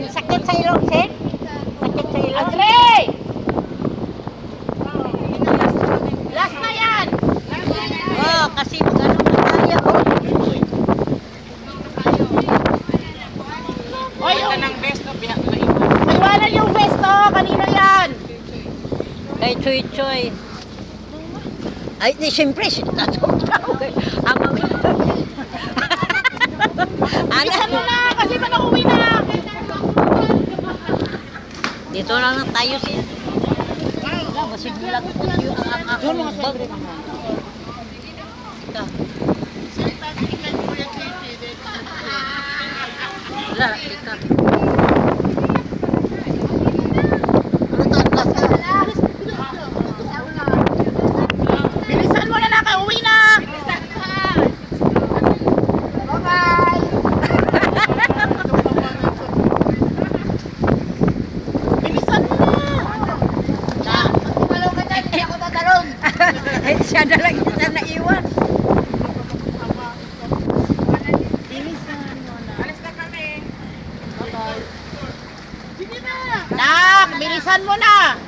Sen, sakit sa ilong, Sen? Sakit sa ilong? Andre! Last na yan! Oh, kasi magano na tayo. Oy, yung best of biyak na iwan. Maiwanan yung best to! Kanino yan? Kay Choy Choy. Ay, di siyempre, sinatutaw. Ama mo. Bilisan mo na! Kasi pa nauwi na! Dito lang tayo siya. Wala, masiglang po yung akong bag. Ito. Wala, ika. Bilisan mo na nakauwi na! Bye-bye! Bilisan mo na! Tumalaw ka dyan, hindi ako tatalon! Ay, siya na lang isa naiwan. Bilisan mo na. Alis na kami. Bye-bye. Sige na! Nak, bilisan mo na!